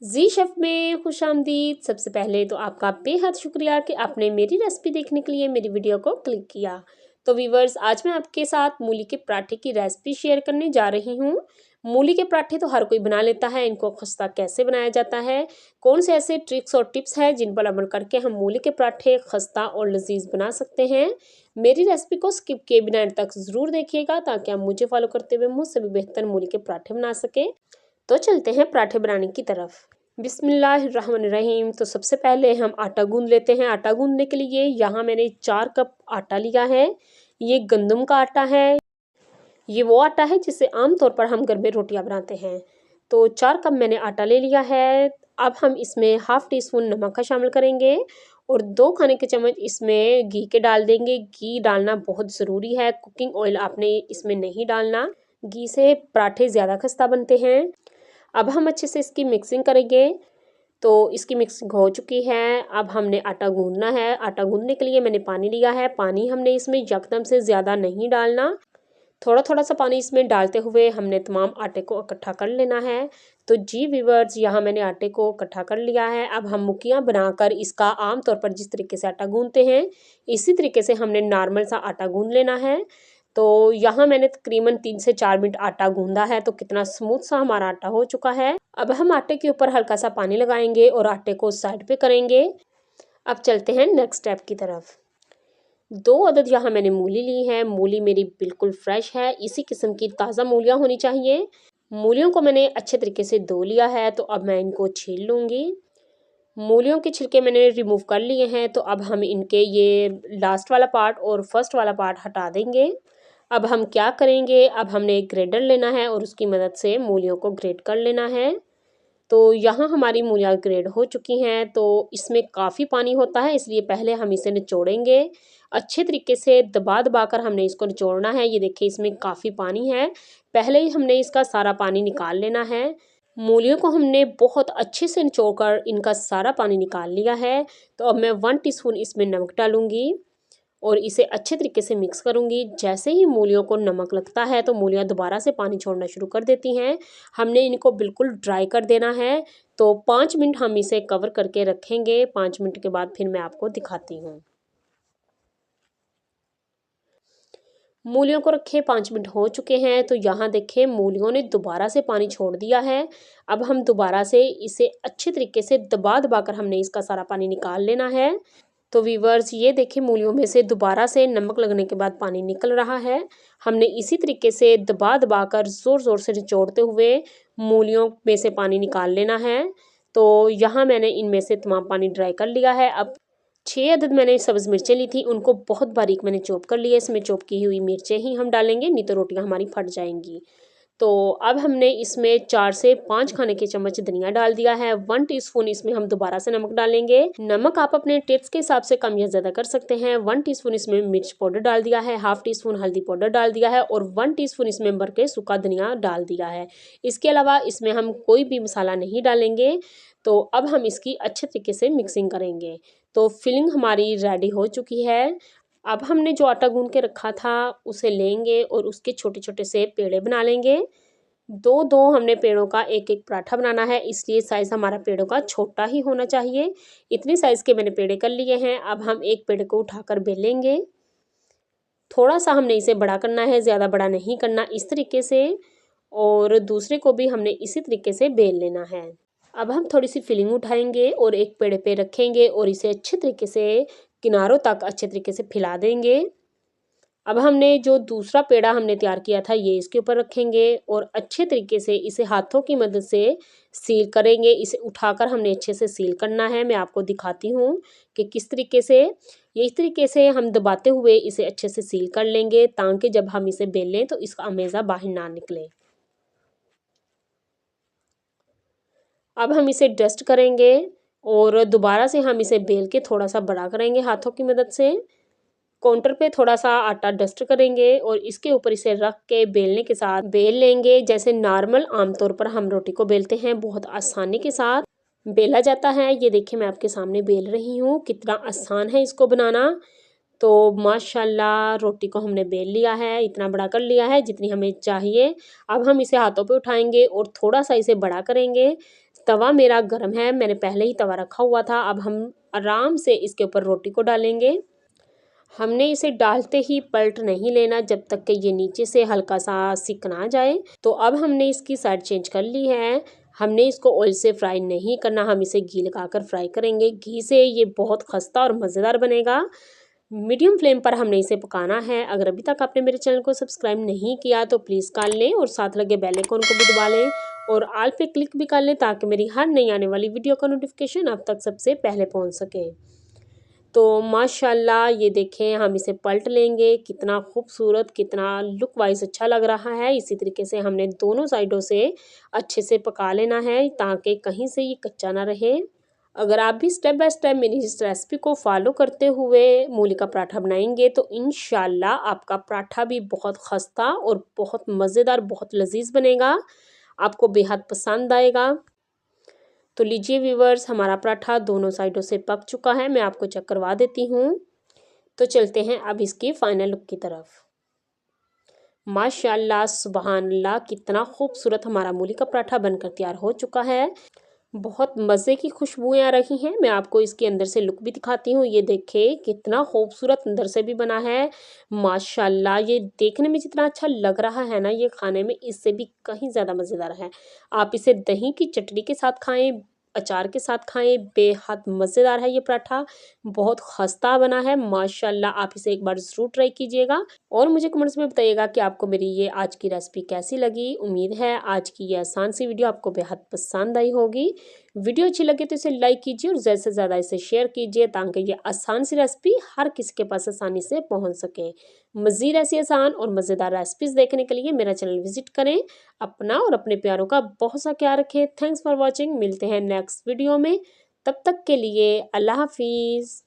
जी chef में खुशामदीद। सबसे पहले तो आपका बेहद शुक्रिया कि आपने मेरी रेसिपी देखने के लिए मेरी वीडियो को क्लिक किया। तो व्यूअर्स, आज मैं आपके साथ मूली के पराठे की रेसिपी शेयर करने जा रही हूँ। मूली के पराठे तो हर कोई बना लेता है, इनको खस्ता कैसे बनाया जाता है, कौन से ऐसे ट्रिक्स और टिप्स हैं जिन पर अमल करके हम मूली के पराठे खस्ता और लजीज बना सकते हैं। मेरी रेसिपी को स्किप किए बिना एंड तक ज़रूर देखिएगा ताकि आप मुझे फॉलो करते हुए मुझसे भी बेहतर मूली के पराठे बना सकें। तो चलते हैं पराठे बनाने की तरफ। बिस्मिल्लाहिर्रहमानिर्रहीम। तो सबसे पहले हम आटा गूंद लेते हैं। आटा गूंदने के लिए यहाँ मैंने 4 कप आटा लिया है। ये गंदम का आटा है। ये वो आटा है जिससे आमतौर पर हम घर में रोटियां बनाते हैं। तो 4 कप मैंने आटा ले लिया है। अब हम इसमें हाफ टी स्पून नमक का शामिल करेंगे और 2 खाने के चम्मच इसमें घी के डाल देंगे। घी डालना बहुत ज़रूरी है, कुकिंग ऑयल आपने इसमें नहीं डालना। घी से पराठे ज़्यादा खस्ता बनते हैं। अब हम अच्छे से इसकी मिक्सिंग करेंगे। तो इसकी मिक्सिंग हो चुकी है। अब हमने आटा गूंदना है। आटा गूंदने के लिए मैंने पानी लिया है। पानी हमने इसमें यकदम से ज़्यादा नहीं डालना, थोड़ा थोड़ा सा पानी इसमें डालते हुए हमने तमाम आटे को इकट्ठा कर लेना है। तो जी व्यूअर्स, यहाँ मैंने आटे को इकट्ठा कर लिया है। अब हम मुक्कियाँ बनाकर इसका आमतौर पर जिस तरीके से आटा गूंदते हैं इसी तरीके से हमने नॉर्मल सा आटा गूंद लेना है। तो यहाँ मैंने तकरीबन 3 से 4 मिनट आटा गूंदा है। तो कितना स्मूथ सा हमारा आटा हो चुका है। अब हम आटे के ऊपर हल्का सा पानी लगाएंगे और आटे को साइड पे करेंगे। अब चलते हैं नेक्स्ट स्टेप की तरफ। 2 अदद यहाँ मैंने मूली ली है। मूली मेरी बिल्कुल फ्रेश है, इसी किस्म की ताज़ा मूलियाँ होनी चाहिए। मूलियों को मैंने अच्छे तरीके से धो लिया है। तो अब मैं इनको छील लूँगी। मूलियों के छिलके मैंने रिमूव कर लिए हैं। तो अब हम इनके ये लास्ट वाला पार्ट और फर्स्ट वाला पार्ट हटा देंगे। अब हम क्या करेंगे, अब हमने एक ग्रेटर लेना है और उसकी मदद से मूलियों को ग्रेट कर लेना है। तो यहाँ हमारी मूलियाँ ग्रेड हो चुकी हैं। तो इसमें काफ़ी पानी होता है, इसलिए पहले हम इसे निचोड़ेंगे। अच्छे तरीके से दबा दबा कर हमने इसको निचोड़ना है। ये देखिए, इसमें काफ़ी पानी है। पहले ही हमने इसका सारा पानी निकाल लेना है। मूलियों को हमने बहुत अच्छे से निचोड़कर इनका सारा पानी निकाल लिया है। तो अब मैं 1 टीस्पून इसमें नमक डालूंगी और इसे अच्छे तरीके से मिक्स करूंगी। जैसे ही मूलियों को नमक लगता है तो मूलियाँ दोबारा से पानी छोड़ना शुरू कर देती हैं। हमने इनको बिल्कुल ड्राई कर देना है। तो 5 मिनट हम इसे कवर करके रखेंगे। 5 मिनट के बाद फिर मैं आपको दिखाती हूँ। मूलियों को रखे 5 मिनट हो चुके हैं। तो यहाँ देखें, मूलियों ने दोबारा से पानी छोड़ दिया है। अब हम दोबारा से इसे अच्छे तरीके से दबा दबा कर हमने इसका सारा पानी निकाल लेना है। तो वीवर्स, ये देखिए, मूलियों में से दोबारा से नमक लगने के बाद पानी निकल रहा है। हमने इसी तरीके से दबा दबा कर ज़ोर ज़ोर से निचोड़ते हुए मूलियों में से पानी निकाल लेना है। तो यहाँ मैंने इनमें से तमाम पानी ड्राई कर लिया है। अब 6 अदद मैंने सब्ज़ मिर्चें ली थी, उनको बहुत बारीक मैंने चॉप कर लिया। इसमें चॉप की हुई मिर्चें ही हम डालेंगे, नहीं तो रोटियाँ हमारी फट जाएंगी। तो अब हमने इसमें 4 से 5 खाने के चम्मच धनिया डाल दिया है। 1 टीस्पून इसमें हम दोबारा से नमक डालेंगे। नमक आप अपने टेस्ट के हिसाब से कम या ज़्यादा कर सकते हैं। 1 टीस्पून इसमें मिर्च पाउडर डाल दिया है। हाफ टी स्पून हल्दी पाउडर डाल दिया है और 1 टीस्पून इसमें भर के सूखा धनिया डाल दिया है। इसके अलावा इसमें हम कोई भी मसाला नहीं डालेंगे। तो अब हम इसकी अच्छे तरीके से मिक्सिंग करेंगे। तो फिलिंग हमारी रेडी हो चुकी है। अब हमने जो आटा गूंद के रखा था उसे लेंगे और उसके छोटे छोटे से पेड़े बना लेंगे। 2-2 हमने पेड़ों का एक एक पराठा बनाना है, इसलिए साइज़ हमारा पेड़ों का छोटा ही होना चाहिए। इतनी साइज़ के मैंने पेड़े कर लिए हैं। अब हम एक पेड़ को उठाकर बेलेंगे। थोड़ा सा हमने इसे बड़ा करना है, ज़्यादा बड़ा नहीं करना, इस तरीके से। और दूसरे को भी हमने इसी तरीके से बेल लेना है। अब हम थोड़ी सी फिलिंग उठाएंगे और एक पेड़ पे रखेंगे और इसे अच्छे तरीके से किनारों तक अच्छे तरीके से फैला देंगे। अब हमने जो दूसरा पेड़ा हमने तैयार किया था ये इसके ऊपर रखेंगे और अच्छे तरीके से इसे हाथों की मदद से सील करेंगे। इसे उठाकर हमने अच्छे से सील करना है। मैं आपको दिखाती हूँ कि किस तरीके से। ये इस तरीके से हम दबाते हुए इसे अच्छे से सील कर लेंगे ताकि जब हम इसे बेलें तो इसका अमेज़ा बाहर ना निकले। अब हम इसे डस्ट करेंगे और दोबारा से हम इसे बेल के थोड़ा सा बड़ा करेंगे हाथों की मदद से। काउंटर पे थोड़ा सा आटा डस्ट करेंगे और इसके ऊपर इसे रख के बेलने के साथ बेल लेंगे। जैसे नॉर्मल आमतौर पर हम रोटी को बेलते हैं, बहुत आसानी के साथ बेला जाता है। ये देखिए, मैं आपके सामने बेल रही हूँ, कितना आसान है इसको बनाना। तो माशाल्लाह रोटी को हमने बेल लिया है, इतना बड़ा कर लिया है जितनी हमें चाहिए। अब हम इसे हाथों पे उठाएंगे और थोड़ा सा इसे बड़ा करेंगे तवा मेरा गर्म है, मैंने पहले ही तवा रखा हुआ था। अब हम आराम से इसके ऊपर रोटी को डालेंगे। हमने इसे डालते ही पलट नहीं लेना जब तक कि ये नीचे से हल्का सा सिक ना जाए। तो अब हमने इसकी साइड चेंज कर ली है। हमने इसको ऑयल से फ्राई नहीं करना, हम इसे घी लगाकर फ्राई करेंगे। घी से ये बहुत खस्ता और मज़ेदार बनेगा। मीडियम फ्लेम पर हमने इसे पकाना है। अगर अभी तक आपने मेरे चैनल को सब्सक्राइब नहीं किया तो प्लीज़ कर लें और साथ लगे बेल आइकन को भी दबा लें और ऑल पे क्लिक भी कर लें ताकि मेरी हर नई आने वाली वीडियो का नोटिफिकेशन आप तक सबसे पहले पहुंच सके। तो माशाल्लाह ये देखें, हम इसे पलट लेंगे। कितना खूबसूरत, कितना लुक वाइज अच्छा लग रहा है। इसी तरीके से हमने दोनों साइडों से अच्छे से पका लेना है ताकि कहीं से ये कच्चा ना रहे। अगर आप भी स्टेप बाय स्टेप मेरी इस रेसिपी को फॉलो करते हुए मूली का पराठा बनाएंगे तो इंशाल्लाह आपका पराठा भी बहुत खस्ता और बहुत मज़ेदार, बहुत लजीज बनेगा, आपको बेहद पसंद आएगा। तो लीजिए व्यूवर्स, हमारा पराठा दोनों साइडों से पक चुका है। मैं आपको चेक करवा देती हूँ। तो चलते हैं अब इसकी फाइनल लुक की तरफ। माशाल्लाह सुबहान अल्लाह, कितना खूबसूरत हमारा मूली का पराठा बनकर तैयार हो चुका है। बहुत मज़े की खुशबुएं आ रही हैं। मैं आपको इसके अंदर से लुक भी दिखाती हूँ। ये देखिए कितना खूबसूरत अंदर से भी बना है। माशाल्लाह, ये देखने में जितना अच्छा लग रहा है ना, ये खाने में इससे भी कहीं ज़्यादा मज़ेदार है। आप इसे दही की चटनी के साथ खाएं, अचार के साथ खाएं, बेहद मज़ेदार है ये पराठा। बहुत खस्ता बना है माशाल्लाह। आप इसे एक बार ज़रूर ट्राई कीजिएगा और मुझे कमेंट्स में बताइएगा कि आपको मेरी ये आज की रेसिपी कैसी लगी। उम्मीद है आज की ये आसान सी वीडियो आपको बेहद पसंद आई होगी। वीडियो अच्छी लगे तो इसे लाइक कीजिए और ज़्यादा से ज़्यादा इसे शेयर कीजिए ताकि ये आसान सी रेसिपी हर किसी के पास आसानी से पहुंच सके। मज़ीद ऐसी आसान और मज़ेदार रेसिपीज़ देखने के लिए मेरा चैनल विजिट करें। अपना और अपने प्यारों का बहुत सा ख्याल रखें। Thanks for watching. मिलते हैं नेक्स्ट वीडियो में, तब तक के लिए अल्लाह हाफिज़।